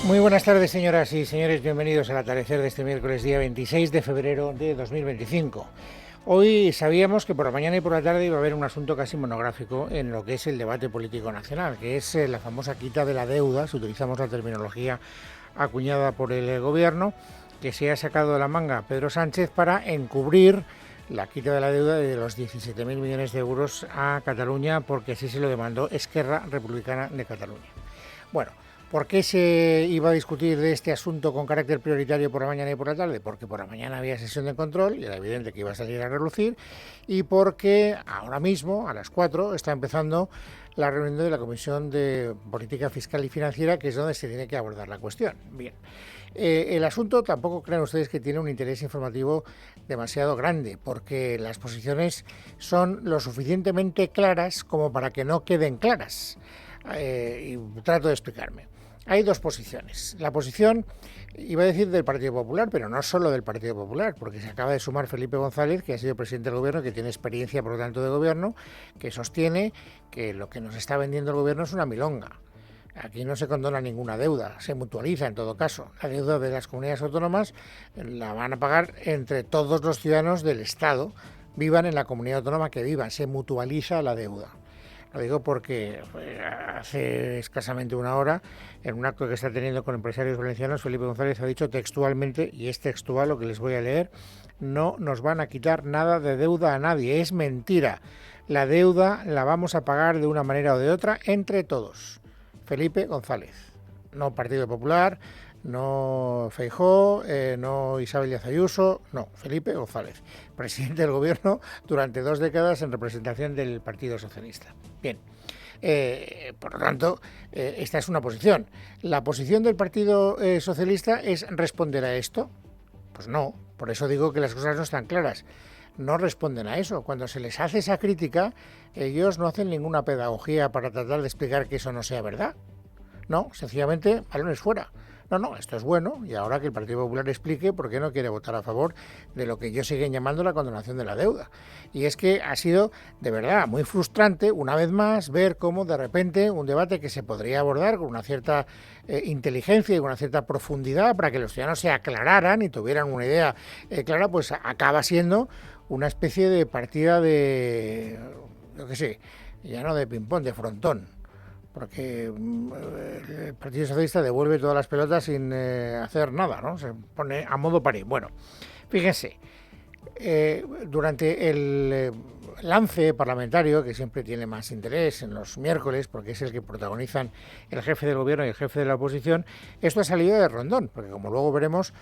Muy buenas tardes, señoras y señores. Bienvenidos al atardecer de este miércoles, día 26 de febrero de 2025. Hoy sabíamos que por la mañana y por la tarde iba a haber un asunto casi monográfico en lo que es el debate político nacional, que es la famosa quita de la deuda, si utilizamos la terminología acuñada por el gobierno, que se ha sacado de la manga Pedro Sánchez para encubrir la quita de la deuda de los 17.000 millones de euros a Cataluña, porque así se lo demandó Esquerra Republicana de Cataluña. Bueno, ¿por qué se iba a discutir de este asunto con carácter prioritario por la mañana y por la tarde? Porque por la mañana había sesión de control y era evidente que iba a salir a relucir, y porque ahora mismo, a las 4, está empezando la reunión de la Comisión de Política Fiscal y Financiera, que es donde se tiene que abordar la cuestión. Bien, el asunto tampoco crean ustedes que tiene un interés informativo demasiado grande, porque las posiciones son lo suficientemente claras como para que no queden claras. Y trato de explicarme. Hay dos posiciones. La posición, iba a decir del Partido Popular, pero no solo del Partido Popular, porque se acaba de sumar Felipe González, que ha sido presidente del gobierno, que tiene experiencia, por lo tanto, de gobierno, que sostiene que lo que nos está vendiendo el gobierno es una milonga. Aquí no se condona ninguna deuda, se mutualiza en todo caso. La deuda de las comunidades autónomas la van a pagar entre todos los ciudadanos del Estado, vivan en la comunidad autónoma que vivan, se mutualiza la deuda. Lo digo porque hace escasamente una hora, en un acto que está teniendo con empresarios valencianos, Felipe González ha dicho textualmente, y es textual lo que les voy a leer: no nos van a quitar nada de deuda a nadie, es mentira. La deuda la vamos a pagar de una manera o de otra entre todos. Felipe González, no Partido Popular, no Feijóo, no Isabel Díaz Ayuso, no, Felipe González, presidente del gobierno durante 2 décadas en representación del Partido Socialista. Bien, por lo tanto, esta es una posición. ¿La posición del Partido Socialista es responder a esto? Pues no, por eso digo que las cosas no están claras. No responden a eso. Cuando se les hace esa crítica, ellos no hacen ninguna pedagogía para tratar de explicar que eso no sea verdad. No, sencillamente, balones fuera. No, esto es bueno, y ahora que el Partido Popular explique por qué no quiere votar a favor de lo que ellos siguen llamando la condonación de la deuda. Y es que ha sido, de verdad, muy frustrante, una vez más, ver cómo de repente un debate que se podría abordar con una cierta inteligencia y con una cierta profundidad para que los ciudadanos se aclararan y tuvieran una idea clara, pues acaba siendo una especie de partida de, yo qué sé, ya no de ping-pong, de frontón. Porque el Partido Socialista devuelve todas las pelotas sin hacer nada, ¿no? Se pone a modo parí. Bueno, fíjense, durante el lance parlamentario, que siempre tiene más interés en los miércoles, porque es el que protagonizan el jefe del gobierno y el jefe de la oposición, esto ha salido de rondón, porque como luego veremos,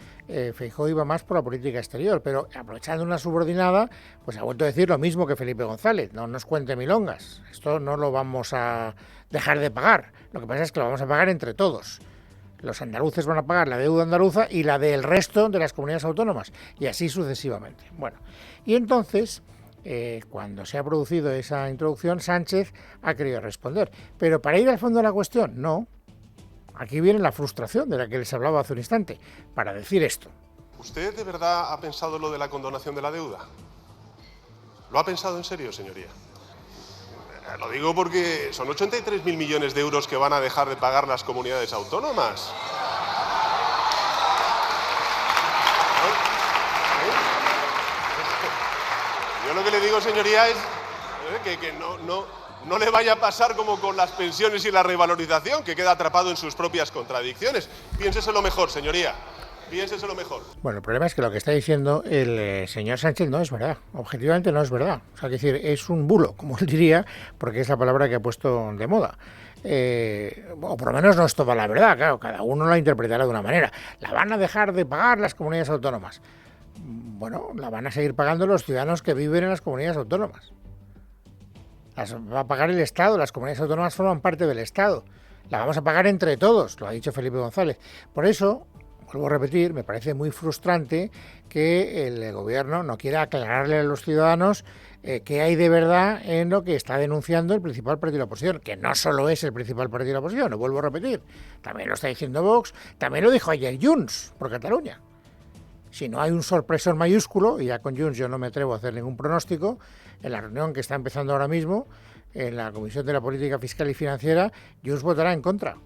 Feijóo iba más por la política exterior, pero aprovechando una subordinada, pues ha vuelto a decir lo mismo que Felipe González: no nos cuente milongas, esto no lo vamos a dejar de pagar, lo que pasa es que lo vamos a pagar entre todos. Los andaluces van a pagar la deuda andaluza y la del resto de las comunidades autónomas, y así sucesivamente. Bueno, y entonces, cuando se ha producido esa introducción, Sánchez ha querido responder. Pero para ir al fondo de la cuestión, no. Aquí viene la frustración de la que les hablaba hace un instante, para decir esto. ¿Usted de verdad ha pensado lo de la condonación de la deuda? ¿Lo ha pensado en serio, señoría? Lo digo porque son 83.000 millones de euros que van a dejar de pagar las comunidades autónomas. Yo lo que le digo, señoría, es que no le vaya a pasar como con las pensiones y la revalorización, que queda atrapado en sus propias contradicciones. Piénseselo mejor, señoría. Piénseselo mejor. Bueno, el problema es que lo que está diciendo el señor Sánchez no es verdad. Objetivamente no es verdad. O sea, decir, es un bulo, como él diría, porque es la palabra que ha puesto de moda. O por lo menos no es toda la verdad, claro, cada uno la interpretará de una manera. ¿La van a dejar de pagar las comunidades autónomas? Bueno, la van a seguir pagando los ciudadanos que viven en las comunidades autónomas. Las va a pagar el Estado, las comunidades autónomas forman parte del Estado. La vamos a pagar entre todos, lo ha dicho Felipe González. Por eso, vuelvo a repetir, me parece muy frustrante que el gobierno no quiera aclararle a los ciudadanos qué hay de verdad en lo que está denunciando el principal partido de la oposición, que no solo es el principal partido de la oposición, lo vuelvo a repetir, también lo está diciendo Vox, también lo dijo ayer Junts por Cataluña. Si no hay un sorpresón mayúsculo, y ya con Junts yo no me atrevo a hacer ningún pronóstico, en la reunión que está empezando ahora mismo, en la Comisión de la Política Fiscal y Financiera, Junts votará en contra.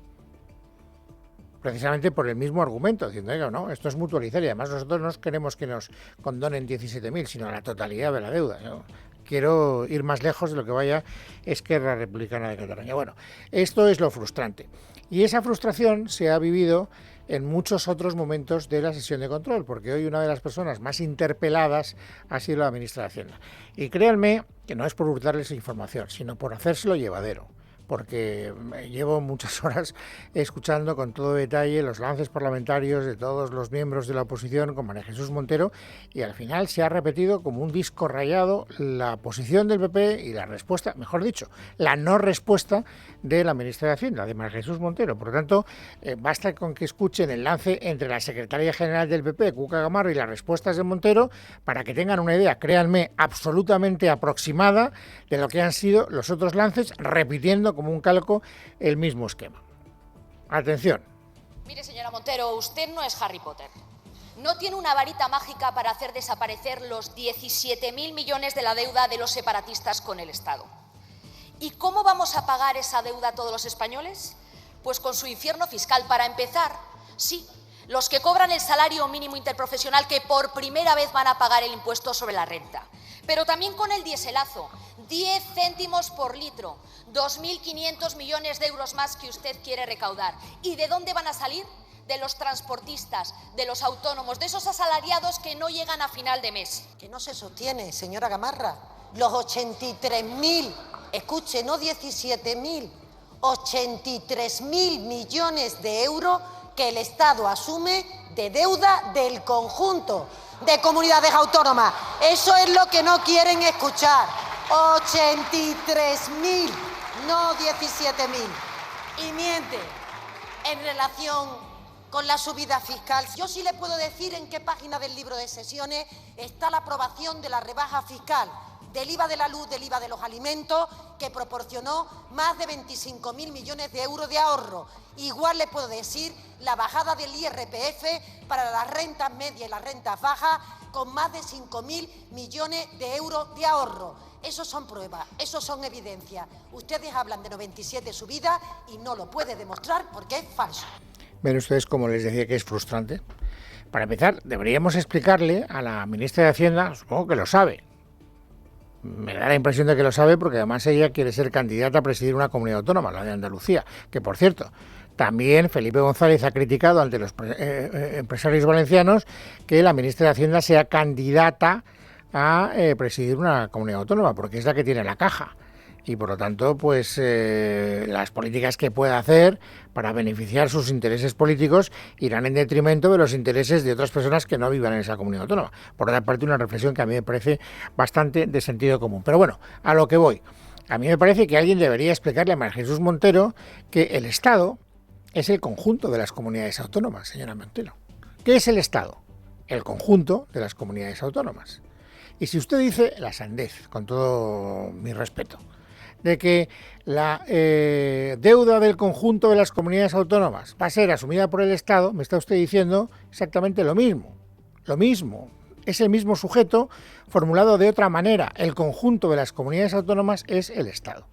precisamente por el mismo argumento, diciendo, oiga, no, esto es mutualizar y además nosotros no queremos que nos condonen 17.000, sino la totalidad de la deuda, ¿no? Quiero ir más lejos de lo que vaya Esquerra Republicana de Cataluña. Bueno, esto es lo frustrante. Y esa frustración se ha vivido en muchos otros momentos de la sesión de control, porque hoy una de las personas más interpeladas ha sido la ministra de Hacienda. Y créanme que no es por hurtarles información, sino por hacérselo llevadero, porque llevo muchas horas escuchando con todo detalle los lances parlamentarios de todos los miembros de la oposición con María Jesús Montero, y al final se ha repetido como un disco rayado la posición del PP y la respuesta, mejor dicho, la no respuesta de la ministra de Hacienda, de María Jesús Montero. Por lo tanto, basta con que escuchen el lance entre la secretaria general del PP, Cuca Gamarra, y las respuestas de Montero para que tengan una idea, créanme, absolutamente aproximada de lo que han sido los otros lances, repitiendo como un calco el mismo esquema. Atención. Mire, señora Montero, usted no es Harry Potter. No tiene una varita mágica para hacer desaparecer los 17.000 millones de la deuda de los separatistas con el Estado. ¿Y cómo vamos a pagar esa deuda todos los españoles? Pues con su infierno fiscal. Para empezar, sí, los que cobran el salario mínimo interprofesional, que por primera vez van a pagar el impuesto sobre la renta. Pero también con el dieselazo, 10 céntimos por litro, 2.500 millones de euros más que usted quiere recaudar. ¿Y de dónde van a salir? De los transportistas, de los autónomos, de esos asalariados que no llegan a final de mes. Que no se sostiene, señora Gamarra. Los 83.000, escuche, no 17.000, 83.000 millones de euros que el Estado asume de deuda del conjunto de comunidades autónomas. Eso es lo que no quieren escuchar. 83.000, no 17.000. Y miente en relación con la subida fiscal. Yo sí le puedo decir en qué página del libro de sesiones está la aprobación de la rebaja fiscal del IVA de la luz, del IVA de los alimentos, que proporcionó más de 25.000 millones de euros de ahorro. Igual le puedo decir la bajada del IRPF para las rentas medias y las rentas bajas, con más de 5.000 millones de euros de ahorro. Esos son pruebas, esos son evidencias. Ustedes hablan de 97 subidas y no lo puede demostrar porque es falso. Ven ustedes, como les decía, que es frustrante. Para empezar, deberíamos explicarle a la ministra de Hacienda, supongo que lo sabe. Me da la impresión de que lo sabe porque además ella quiere ser candidata a presidir una comunidad autónoma, la de Andalucía, que por cierto, también Felipe González ha criticado ante los empresarios valencianos que la ministra de Hacienda sea candidata a presidir una comunidad autónoma, porque es la que tiene la caja. Y por lo tanto, pues las políticas que pueda hacer para beneficiar sus intereses políticos irán en detrimento de los intereses de otras personas que no vivan en esa comunidad autónoma. Por otra parte, una reflexión que a mí me parece bastante de sentido común. Pero bueno, a lo que voy. A mí me parece que alguien debería explicarle a María Jesús Montero que el Estado es el conjunto de las comunidades autónomas, señora Montero. ¿Qué es el Estado? El conjunto de las comunidades autónomas. Y si usted dice la sandez, con todo mi respeto, de que la deuda del conjunto de las comunidades autónomas va a ser asumida por el Estado, me está usted diciendo exactamente lo mismo. Lo mismo. Es el mismo sujeto formulado de otra manera. El conjunto de las comunidades autónomas es el Estado.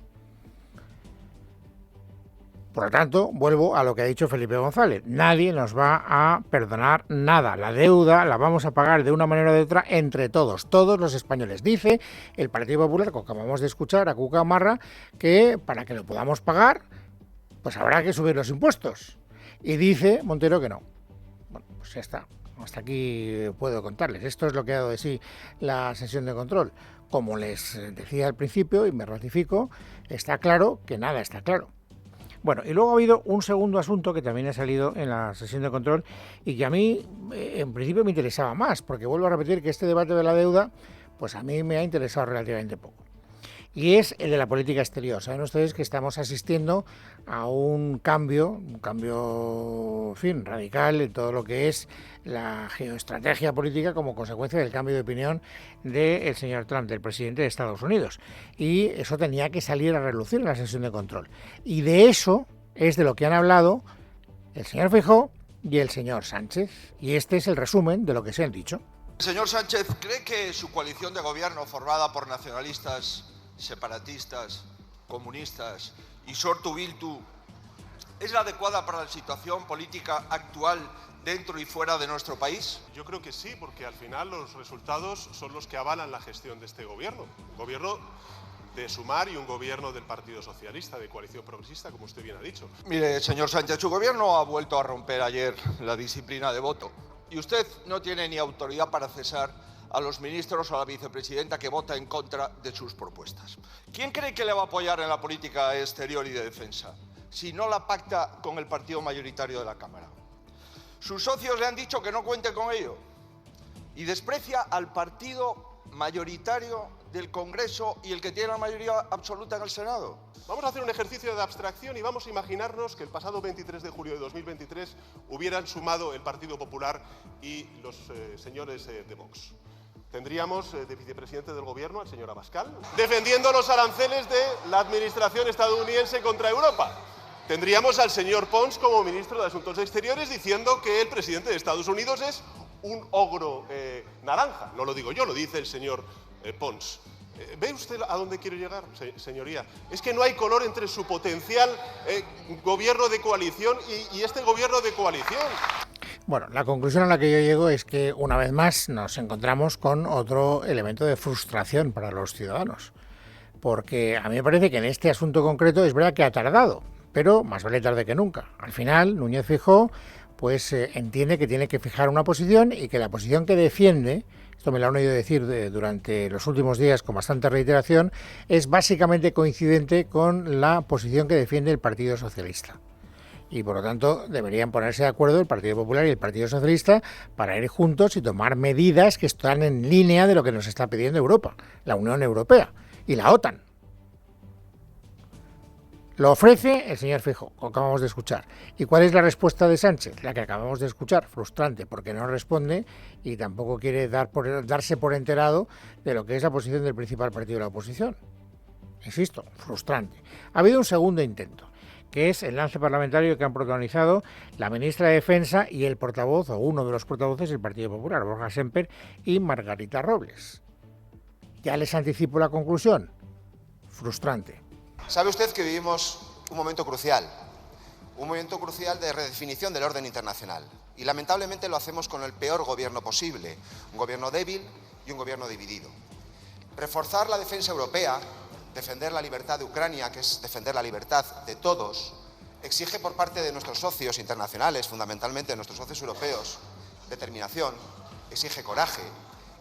Por lo tanto, vuelvo a lo que ha dicho Felipe González. Nadie nos va a perdonar nada. La deuda la vamos a pagar de una manera o de otra entre todos los españoles. Dice el Partido Popular, como acabamos de escuchar a Cuca Gamarra, que para que lo podamos pagar, pues habrá que subir los impuestos. Y dice Montero que no. Bueno, pues ya está. Hasta aquí puedo contarles. Esto es lo que ha dado de sí la sesión de control. Como les decía al principio, y me ratifico, está claro que nada está claro. Bueno, y luego ha habido un segundo asunto que también ha salido en la sesión de control y que a mí, en principio, me interesaba más, porque vuelvo a repetir que este debate de la deuda, pues a mí me ha interesado relativamente poco. Y es el de la política exterior. Saben ustedes que estamos asistiendo a un cambio, en fin, radical en todo lo que es la geoestrategia política como consecuencia del cambio de opinión del señor Trump, del presidente de Estados Unidos. Y eso tenía que salir a relucir en la sesión de control. Y de eso es de lo que han hablado el señor Feijóo y el señor Sánchez. Y este es el resumen de lo que se han dicho. Señor Sánchez, ¿cree que su coalición de gobierno formada por nacionalistas, separatistas, comunistas y Sortu Bildu ¿Es la adecuada para la situación política actual dentro y fuera de nuestro país? Yo creo que sí, porque al final los resultados son los que avalan la gestión de este gobierno. Un gobierno de Sumar y un gobierno del Partido Socialista, de coalición progresista, como usted bien ha dicho. Mire, señor Sánchez, su gobierno ha vuelto a romper ayer la disciplina de voto. Y usted no tiene ni autoridad para cesar a los ministros o a la vicepresidenta que vota en contra de sus propuestas. ¿Quién cree que le va a apoyar en la política exterior y de defensa si no la pacta con el partido mayoritario de la Cámara? Sus socios le han dicho que no cuente con ello y desprecia al partido mayoritario del Congreso y el que tiene la mayoría absoluta en el Senado. Vamos a hacer un ejercicio de abstracción y vamos a imaginarnos que el pasado 23 de julio de 2023 hubieran sumado el Partido Popular y los señores de Vox. Tendríamos de vicepresidente del Gobierno al señor Abascal, defendiendo los aranceles de la administración estadounidense contra Europa. Tendríamos al señor Pons como ministro de Asuntos Exteriores diciendo que el presidente de Estados Unidos es un ogro naranja. No lo digo yo, lo dice el señor Pons. ¿Ve usted a dónde quiero llegar, señoría? Es que no hay color entre su potencial gobierno de coalición y este gobierno de coalición. Bueno, la conclusión a la que yo llego es que una vez más nos encontramos con otro elemento de frustración para los ciudadanos. Porque a mí me parece que en este asunto concreto es verdad que ha tardado, pero más vale tarde que nunca. Al final, Núñez Feijóo pues entiende que tiene que fijar una posición y que la posición que defiende, esto me lo han oído decir durante los últimos días con bastante reiteración, es básicamente coincidente con la posición que defiende el Partido Socialista. Y por lo tanto deberían ponerse de acuerdo el Partido Popular y el Partido Socialista para ir juntos y tomar medidas que están en línea de lo que nos está pidiendo Europa, la Unión Europea y la OTAN. Lo ofrece el señor Feijóo, como acabamos de escuchar. ¿Y cuál es la respuesta de Sánchez? La que acabamos de escuchar, frustrante, porque no responde y tampoco quiere darse por enterado de lo que es la posición del principal partido de la oposición. Insisto, frustrante. Ha habido un segundo intento, que es el lance parlamentario que han protagonizado la ministra de Defensa y el portavoz, o uno de los portavoces del Partido Popular, Borja Semper y Margarita Robles. Ya les anticipo la conclusión. Frustrante. Sabe usted que vivimos un momento crucial de redefinición del orden internacional. Y lamentablemente lo hacemos con el peor gobierno posible, un gobierno débil y un gobierno dividido. Reforzar la defensa europea, defender la libertad de Ucrania, que es defender la libertad de todos, exige por parte de nuestros socios internacionales, fundamentalmente de nuestros socios europeos, determinación, exige coraje,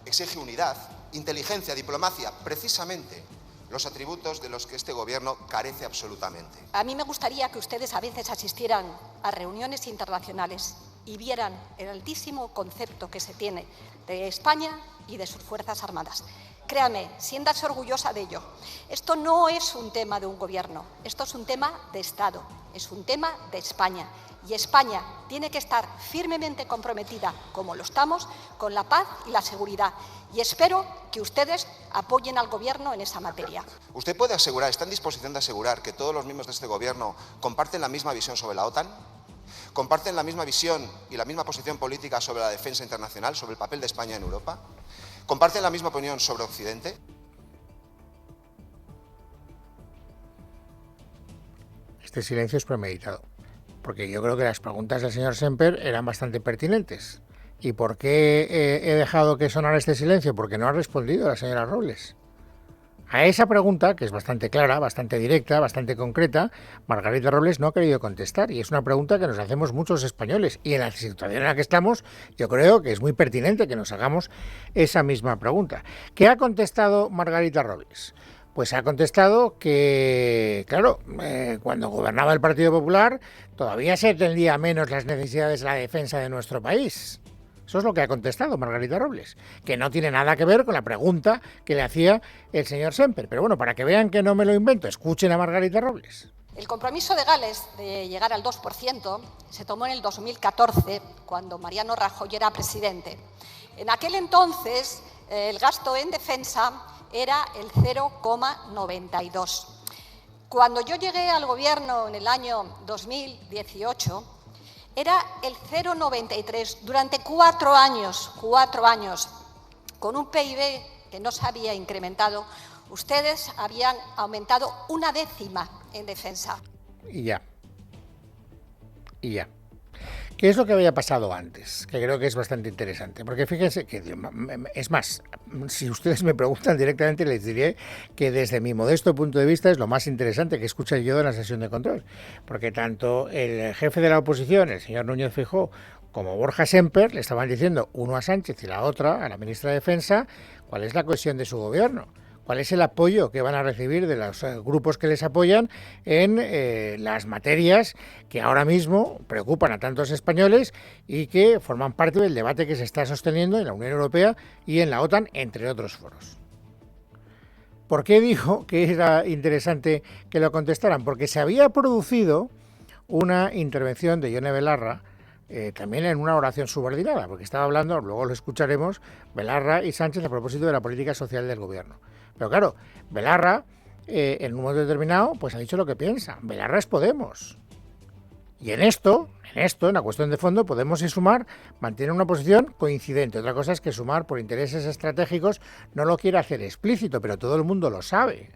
exige unidad, inteligencia, diplomacia, precisamente los atributos de los que este gobierno carece absolutamente. A mí me gustaría que ustedes a veces asistieran a reuniones internacionales y vieran el altísimo concepto que se tiene de España y de sus Fuerzas Armadas. Créame, siéntase orgullosa de ello. Esto no es un tema de un gobierno, esto es un tema de Estado, es un tema de España. Y España tiene que estar firmemente comprometida, como lo estamos, con la paz y la seguridad. Y espero que ustedes apoyen al Gobierno en esa materia. ¿Usted puede asegurar, está en disposición de asegurar que todos los miembros de este Gobierno comparten la misma visión sobre la OTAN? ¿Comparten la misma visión y la misma posición política sobre la defensa internacional, sobre el papel de España en Europa? ¿Comparten la misma opinión sobre Occidente? Este silencio es premeditado, porque yo creo que las preguntas del señor Semper eran bastante pertinentes. ¿Y por qué he dejado que sonara este silencio? Porque no ha respondido la señora Robles. A esa pregunta, que es bastante clara, bastante directa, bastante concreta, Margarita Robles no ha querido contestar. Y es una pregunta que nos hacemos muchos españoles. Y en la situación en la que estamos, yo creo que es muy pertinente que nos hagamos esa misma pregunta. ¿Qué ha contestado Margarita Robles? Pues ha contestado que, claro, cuando gobernaba el Partido Popular todavía se atendía menos las necesidades de la defensa de nuestro país. Eso es lo que ha contestado Margarita Robles, que no tiene nada que ver con la pregunta que le hacía el señor Semper. Pero bueno, para que vean que no me lo invento, escuchen a Margarita Robles. El compromiso de Gales de llegar al 2% se tomó en el 2014, cuando Mariano Rajoy era presidente. En aquel entonces, el gasto en defensa era el 0,92. Cuando yo llegué al Gobierno en el año 2018, era el 0,93 durante 4 años, con un PIB que no se había incrementado. Ustedes habían aumentado 1/10 en defensa. Y ya. y ya. ¿Qué es lo que había pasado antes? Que creo que es bastante interesante. Porque fíjense que, es más, si ustedes me preguntan directamente, les diré que desde mi modesto punto de vista es lo más interesante que escuché yo en la sesión de control. Porque tanto el jefe de la oposición, el señor Núñez Feijóo, como Borja Semper, le estaban diciendo, uno a Sánchez y la otra a la ministra de Defensa, cuál es la cohesión de su gobierno. ¿Cuál es el apoyo que van a recibir de los grupos que les apoyan en las materias que ahora mismo preocupan a tantos españoles y que forman parte del debate que se está sosteniendo en la Unión Europea y en la OTAN, entre otros foros? ¿Por qué dijo que era interesante que lo contestaran? Porque se había producido una intervención de Ione Belarra, también en una oración subordinada, porque estaba hablando, luego lo escucharemos, Belarra y Sánchez a propósito de la política social del gobierno. Pero claro, Belarra, en un momento determinado, pues ha dicho lo que piensa. Belarra es Podemos. Y en esto, en la cuestión de fondo, Podemos y Sumar mantienen una posición coincidente. Otra cosa es que Sumar, por intereses estratégicos, no lo quiere hacer explícito, pero todo el mundo lo sabe.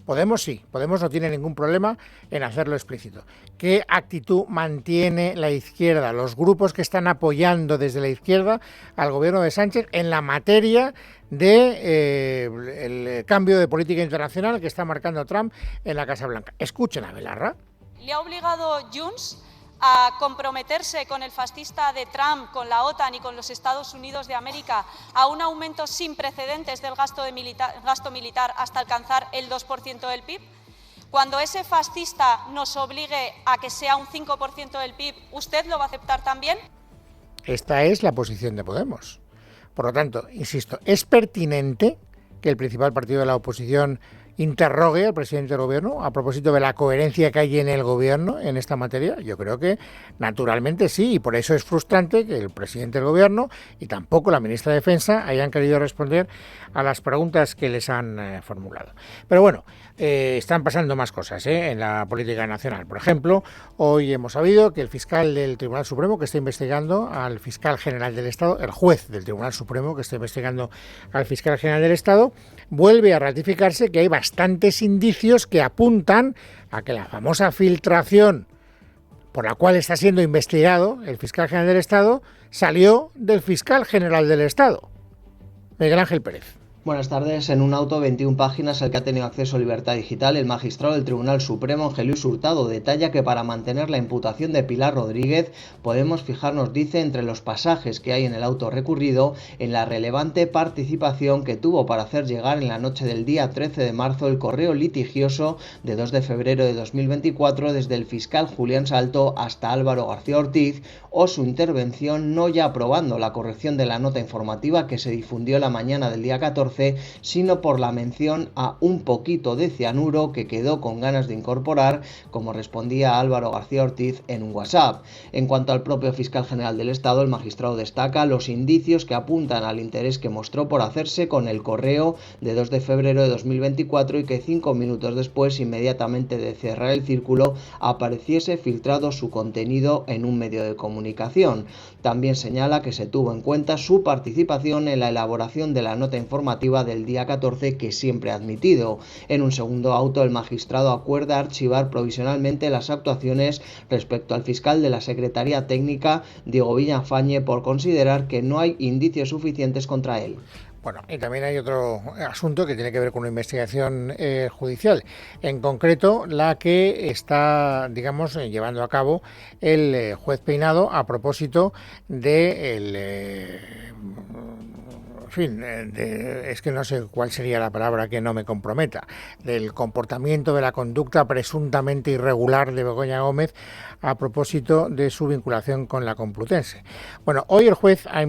Podemos sí, Podemos no tiene ningún problema en hacerlo explícito. ¿Qué actitud mantiene la izquierda, los grupos que están apoyando desde la izquierda al gobierno de Sánchez en la materia de el cambio de política internacional que está marcando Trump en la Casa Blanca? Escuchen a Belarra. Le ha obligado Junts a comprometerse con el fascista de Trump, con la OTAN y con los Estados Unidos de América a un aumento sin precedentes del gasto militar hasta alcanzar el 2% del PIB. Cuando ese fascista nos obligue a que sea un 5% del PIB, ¿usted lo va a aceptar también? Esta es la posición de Podemos. Por lo tanto, insisto, es pertinente que el principal partido de la oposición interrogue al presidente del gobierno a propósito de la coherencia que hay en el gobierno en esta materia. Yo creo que naturalmente sí, y por eso es frustrante que el presidente del gobierno y tampoco la ministra de Defensa hayan querido responder a las preguntas que les han formulado. Pero bueno, están pasando más cosas en la política nacional. Por ejemplo, hoy hemos sabido que el fiscal del Tribunal Supremo que está investigando al fiscal general del Estado, el juez del Tribunal Supremo que está investigando al fiscal general del Estado, vuelve a ratificarse que hay bastantes indicios que apuntan a que la famosa filtración por la cual está siendo investigado el fiscal general del Estado salió del fiscal general del Estado, Miguel Ángel Pérez. Buenas tardes. En un auto 21 páginas al que ha tenido acceso a Libertad Digital, el magistrado del Tribunal Supremo, Ángel Luis Hurtado, detalla que para mantener la imputación de Pilar Rodríguez podemos fijarnos, dice, entre los pasajes que hay en el auto recurrido, en la relevante participación que tuvo para hacer llegar en la noche del día 13 de marzo el correo litigioso de 2 de febrero de 2024 desde el fiscal Julián Salto hasta Álvaro García Ortiz, o su intervención no ya aprobando la corrección de la nota informativa que se difundió la mañana del día 14, sino por la mención a un poquito de cianuro que quedó con ganas de incorporar, como respondía Álvaro García Ortiz en un WhatsApp. En cuanto al propio fiscal general del Estado, el magistrado destaca los indicios que apuntan al interés que mostró por hacerse con el correo de 2 de febrero de 2024 y que 5 minutos después, inmediatamente de cerrar el círculo, apareciese filtrado su contenido en un medio de comunicación. También señala que se tuvo en cuenta su participación en la elaboración de la nota informativa del día 14 que siempre ha admitido. En un segundo auto, el magistrado acuerda archivar provisionalmente las actuaciones respecto al fiscal de la Secretaría Técnica, Diego Villafañe, por considerar que no hay indicios suficientes contra él. Bueno, y también hay otro asunto que tiene que ver con una investigación judicial, en concreto la que está, digamos, llevando a cabo el juez Peinado a propósito de es que no sé cuál sería la palabra que no me comprometa, del comportamiento, de la conducta presuntamente irregular de Begoña Gómez a propósito de su vinculación con la Complutense. Bueno, hoy el juez ha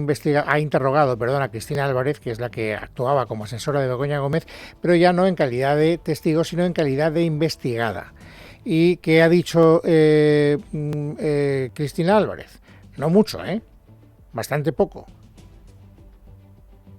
interrogado a Cristina Álvarez, que es la que actuaba como asesora de Begoña Gómez, pero ya no en calidad de testigo, sino en calidad de investigada. ¿Y qué ha dicho Cristina Álvarez? No mucho, bastante poco.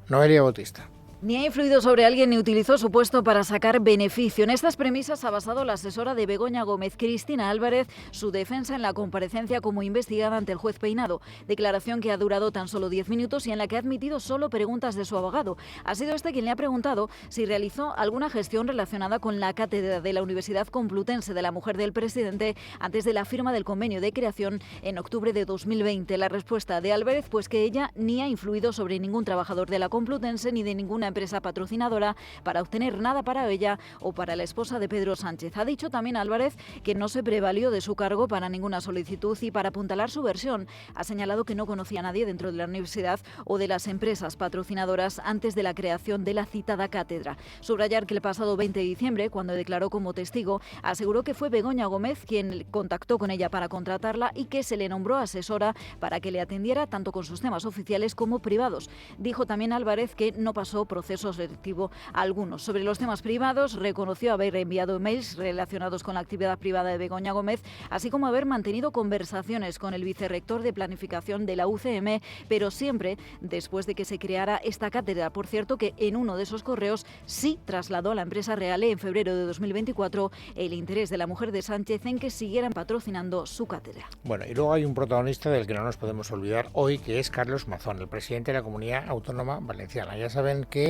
Noelia Bautista. Ni ha influido sobre alguien ni utilizó su puesto para sacar beneficio. En estas premisas ha basado la asesora de Begoña Gómez, Cristina Álvarez, su defensa en la comparecencia como investigada ante el juez Peinado. Declaración que ha durado tan solo 10 minutos y en la que ha admitido solo preguntas de su abogado. Ha sido este quien le ha preguntado si realizó alguna gestión relacionada con la cátedra de la Universidad Complutense de la Mujer del Presidente antes de la firma del convenio de creación en octubre de 2020. La respuesta de Álvarez, pues que ella ni ha influido sobre ningún trabajador de la Complutense ni de ninguna empresa patrocinadora para obtener nada para ella o para la esposa de Pedro Sánchez. Ha dicho también Álvarez que no se prevalió de su cargo para ninguna solicitud y para apuntalar su versión. Ha señalado que no conocía a nadie dentro de la universidad o de las empresas patrocinadoras antes de la creación de la citada cátedra. Subrayar que el pasado 20 de diciembre, cuando declaró como testigo, aseguró que fue Begoña Gómez quien contactó con ella para contratarla y que se le nombró asesora para que le atendiera tanto con sus temas oficiales como privados. Dijo también Álvarez que no pasó procesos selectivo a algunos. Sobre los temas privados, reconoció haber enviado emails relacionados con la actividad privada de Begoña Gómez, así como haber mantenido conversaciones con el vicerrector de planificación de la UCM, pero siempre después de que se creara esta cátedra. Por cierto, que en uno de esos correos sí trasladó a la empresa Reale en febrero de 2024 el interés de la mujer de Sánchez en que siguieran patrocinando su cátedra. Bueno, y luego hay un protagonista del que no nos podemos olvidar hoy, que es Carlos Mazón, el presidente de la Comunidad Autónoma Valenciana. Ya saben que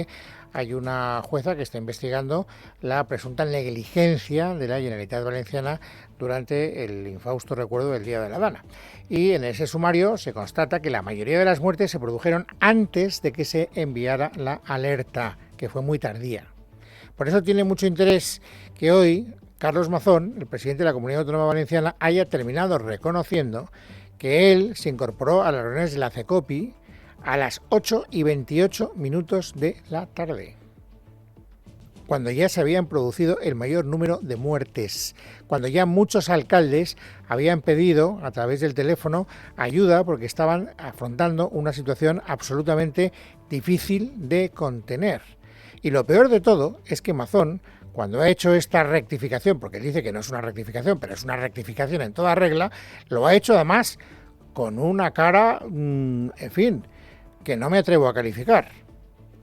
hay una jueza que está investigando la presunta negligencia de la Generalitat Valenciana durante el infausto recuerdo del Día de la Dana. Y en ese sumario se constata que la mayoría de las muertes se produjeron antes de que se enviara la alerta, que fue muy tardía. Por eso tiene mucho interés que hoy Carlos Mazón, el presidente de la Comunidad Autónoma Valenciana, haya terminado reconociendo que él se incorporó a las reuniones de la CECOPI a las 8:28 de la tarde, cuando ya se habían producido el mayor número de muertes, cuando ya muchos alcaldes habían pedido a través del teléfono ayuda porque estaban afrontando una situación absolutamente difícil de contener. Y lo peor de todo es que Mazón, cuando ha hecho esta rectificación, porque dice que no es una rectificación, pero es una rectificación en toda regla, lo ha hecho además con una cara, en fin, que no me atrevo a calificar.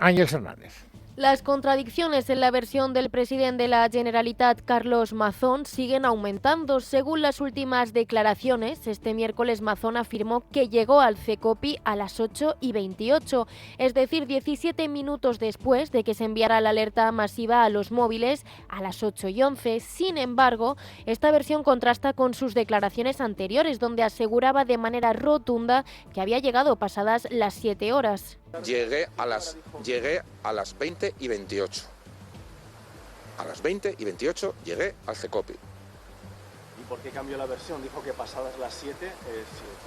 Ángel Hernández. Las contradicciones en la versión del presidente de la Generalitat, Carlos Mazón, siguen aumentando. Según las últimas declaraciones, este miércoles Mazón afirmó que llegó al CECOPI a las 8:28, es decir, 17 minutos después de que se enviara la alerta masiva a los móviles a las 8:11. Sin embargo, esta versión contrasta con sus declaraciones anteriores, donde aseguraba de manera rotunda que había llegado pasadas las 7 horas. Llegué a las 20:28. A las 20:28 llegué al CECOPI. ¿Y por qué cambió la versión? Dijo que pasadas las 7...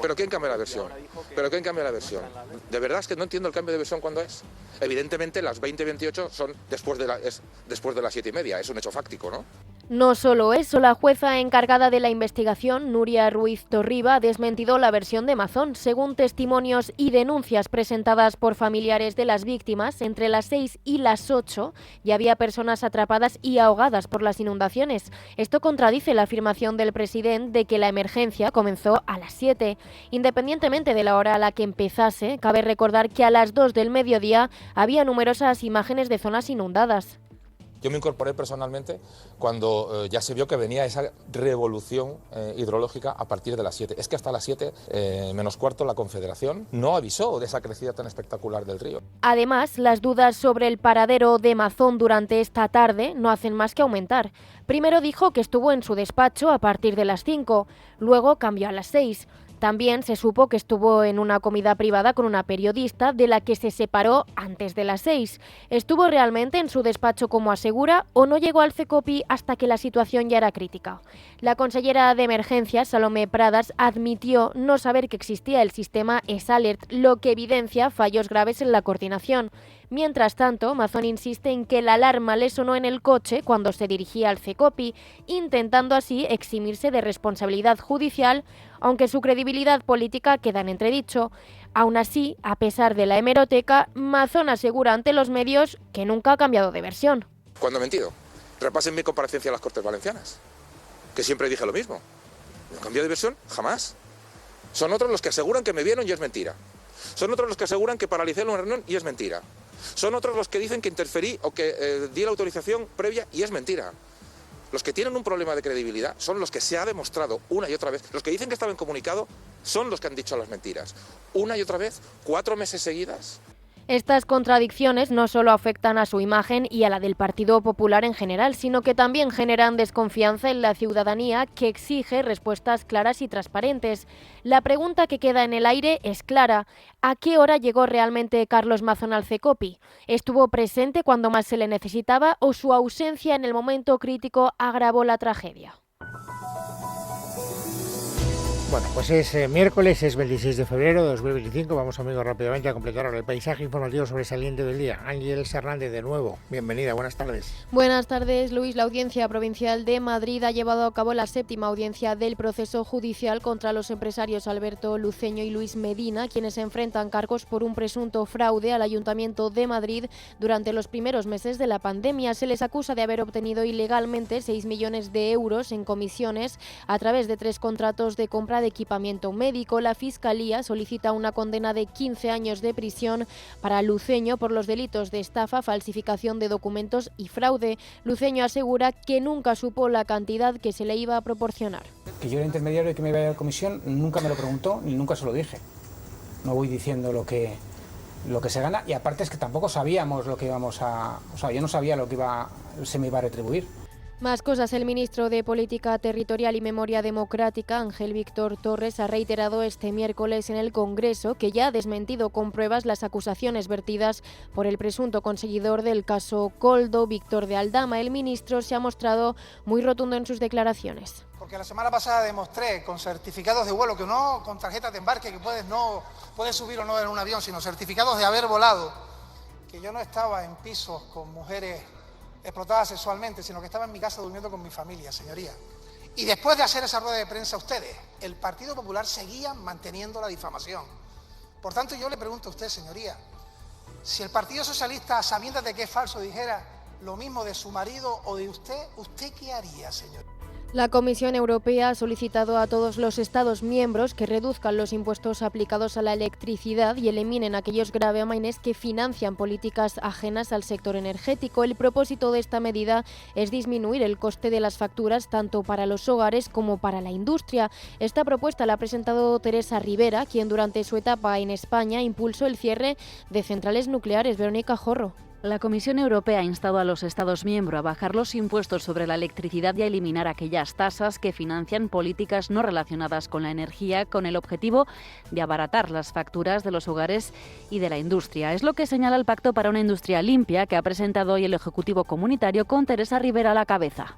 ¿Pero quién cambió la versión? ¿Pero quién cambió la versión? De verdad es que no entiendo el cambio de versión cuándo es. Evidentemente las 20:28 son después de las 7:30. Es un hecho fáctico, ¿no? No solo eso, la jueza encargada de la investigación, Nuria Ruiz Torriba, ha desmentido la versión de Mazón. Según testimonios y denuncias presentadas por familiares de las víctimas, entre las 6 y las 8 ya había personas atrapadas y ahogadas por las inundaciones. Esto contradice la afirmación del presidente de que la emergencia comenzó a las 7. Independientemente de la hora a la que empezase, cabe recordar que a las 2 del mediodía había numerosas imágenes de zonas inundadas. Yo me incorporé personalmente cuando ya se vio que venía esa revolución hidrológica a partir de las 7. Es que hasta las 7 menos cuarto la Confederación no avisó de esa crecida tan espectacular del río. Además, las dudas sobre el paradero de Mazón durante esta tarde no hacen más que aumentar. Primero dijo que estuvo en su despacho a partir de las 5, luego cambió a las 6. También se supo que estuvo en una comida privada con una periodista de la que se separó antes de las 6. ¿Estuvo realmente en su despacho como asegura o no llegó al CECOPI hasta que la situación ya era crítica? La consellera de Emergencias, Salomé Pradas, admitió no saber que existía el sistema ESALERT, lo que evidencia fallos graves en la coordinación. Mientras tanto, Mazón insiste en que la alarma le sonó en el coche cuando se dirigía al CECOPI, intentando así eximirse de responsabilidad judicial, aunque su credibilidad política queda en entredicho. Aún así, a pesar de la hemeroteca, Mazón asegura ante los medios que nunca ha cambiado de versión. ¿Cuándo he mentido? Repasen mi comparecencia a las Cortes Valencianas, que siempre dije lo mismo. ¿No cambié de versión? Jamás. Son otros los que aseguran que me vieron y es mentira. Son otros los que aseguran que paralicé una reunión y es mentira. Son otros los que dicen que interferí o que di la autorización previa y es mentira. Los que tienen un problema de credibilidad son los que se ha demostrado una y otra vez. Los que dicen que estaba incomunicado son los que han dicho las mentiras. Una y otra vez, 4 meses seguidas. Estas contradicciones no solo afectan a su imagen y a la del Partido Popular en general, sino que también generan desconfianza en la ciudadanía, que exige respuestas claras y transparentes. La pregunta que queda en el aire es clara: ¿a qué hora llegó realmente Carlos Mazón al CECOPI? ¿Estuvo presente cuando más se le necesitaba o su ausencia en el momento crítico agravó la tragedia? Bueno, pues es miércoles, es 26 de febrero de 2025. Vamos, amigos, rápidamente a completar ahora el paisaje informativo sobresaliente del día. Ángeles Hernández, de nuevo, bienvenida, buenas tardes. Buenas tardes, Luis. La Audiencia Provincial de Madrid ha llevado a cabo la 7ª audiencia del proceso judicial contra los empresarios Alberto Luceño y Luis Medina, quienes se enfrentan cargos por un presunto fraude al Ayuntamiento de Madrid durante los primeros meses de la pandemia. Se les acusa de haber obtenido ilegalmente 6 millones de euros en comisiones a través de 3 contratos de compra de equipamiento médico. La Fiscalía solicita una condena de 15 años de prisión para Luceño por los delitos de estafa, falsificación de documentos y fraude. Luceño asegura que nunca supo la cantidad que se le iba a proporcionar. Que yo era intermediario y que me iba a ir a la comisión, nunca me lo preguntó ni nunca se lo dije. No voy diciendo lo que se gana, y aparte es que tampoco sabíamos lo que íbamos a... O sea, yo no sabía lo que se me iba a retribuir. Más cosas. El ministro de Política Territorial y Memoria Democrática, Ángel Víctor Torres, ha reiterado este miércoles en el Congreso que ya ha desmentido con pruebas las acusaciones vertidas por el presunto conseguidor del caso Koldo, Víctor de Aldama. El ministro se ha mostrado muy rotundo en sus declaraciones. Porque la semana pasada demostré con certificados de vuelo, que no con tarjetas de embarque, que puedes subir o no en un avión, sino certificados de haber volado, que yo no estaba en pisos con mujeres explotadas sexualmente, sino que estaba en mi casa durmiendo con mi familia, señoría. Y después de hacer esa rueda de prensa ustedes, el Partido Popular seguía manteniendo la difamación. Por tanto, yo le pregunto a usted, señoría, si el Partido Socialista, sabiendo de que es falso, dijera lo mismo de su marido o de usted, ¿usted qué haría, señor? La Comisión Europea ha solicitado a todos los Estados miembros que reduzcan los impuestos aplicados a la electricidad y eliminen aquellos gravámenes que financian políticas ajenas al sector energético. El propósito de esta medida es disminuir el coste de las facturas tanto para los hogares como para la industria. Esta propuesta la ha presentado Teresa Rivera, quien durante su etapa en España impulsó el cierre de centrales nucleares. Verónica Jorro. La Comisión Europea ha instado a los Estados miembros a bajar los impuestos sobre la electricidad y a eliminar aquellas tasas que financian políticas no relacionadas con la energía, con el objetivo de abaratar las facturas de los hogares y de la industria. Es lo que señala el Pacto para una Industria Limpia, que ha presentado hoy el Ejecutivo Comunitario con Teresa Rivera a la cabeza.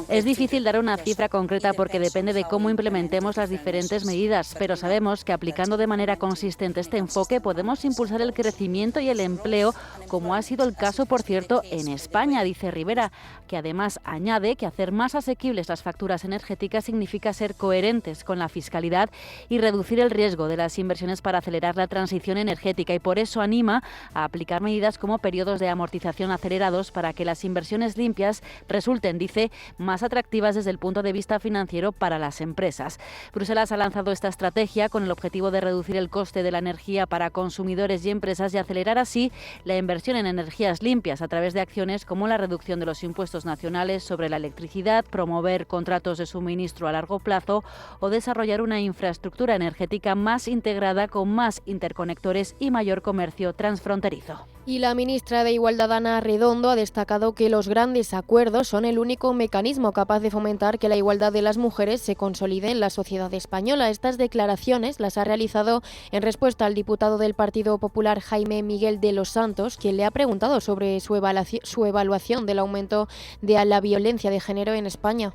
Es difícil dar una cifra concreta porque depende de cómo implementemos las diferentes medidas, pero sabemos que aplicando de manera consistente este enfoque podemos impulsar el crecimiento y el empleo, como ha sido el caso, por cierto, en España, dice Rivera, que además añade que hacer más asequibles las facturas energéticas significa ser coherentes con la fiscalidad y reducir el riesgo de las inversiones para acelerar la transición energética, y por eso anima a aplicar medidas como periodos de amortización acelerados para que las inversiones limpias resulten, dice, más atractivas desde el punto de vista financiero para las empresas. Bruselas ha lanzado esta estrategia con el objetivo de reducir el coste de la energía para consumidores y empresas y acelerar así la inversión en energías limpias a través de acciones como la reducción de los impuestos nacionales sobre la electricidad, promover contratos de suministro a largo plazo o desarrollar una infraestructura energética más integrada con más interconectores y mayor comercio transfronterizo. Y la ministra de Igualdad, Ana Redondo, ha destacado que los grandes acuerdos son el único mecanismo capaz de fomentar que la igualdad de las mujeres se consolide en la sociedad española. Estas declaraciones las ha realizado en respuesta al diputado del Partido Popular, Jaime Miguel de los Santos, quien le ha preguntado sobre su evaluación del aumento de la violencia de género en España.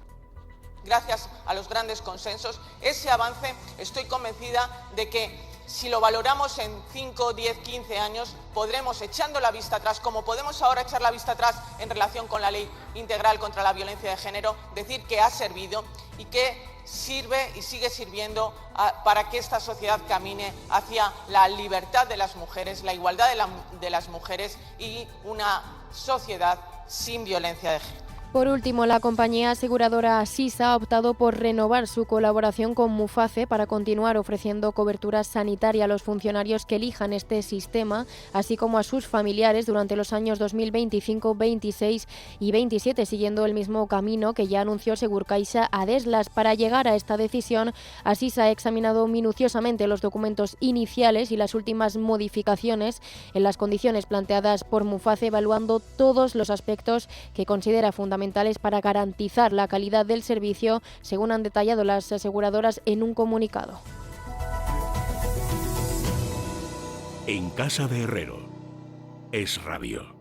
Gracias a los grandes consensos, ese avance, estoy convencida de que si lo valoramos en 5, 10, 15 años, podremos, echando la vista atrás, como podemos ahora echar la vista atrás en relación con la Ley Integral contra la Violencia de Género, decir que ha servido y que sirve y sigue sirviendo para que esta sociedad camine hacia la libertad de las mujeres, la igualdad de las mujeres y una sociedad sin violencia de género. Por último, la compañía aseguradora Asisa ha optado por renovar su colaboración con Muface para continuar ofreciendo cobertura sanitaria a los funcionarios que elijan este sistema, así como a sus familiares durante los años 2025, 26 y 27, siguiendo el mismo camino que ya anunció Segurcaixa a Deslas. Para llegar a esta decisión, Asisa ha examinado minuciosamente los documentos iniciales y las últimas modificaciones en las condiciones planteadas por Muface, evaluando todos los aspectos que considera fundamentales para garantizar la calidad del servicio, según han detallado las aseguradoras en un comunicado. En casa de Herrero, Es Radio.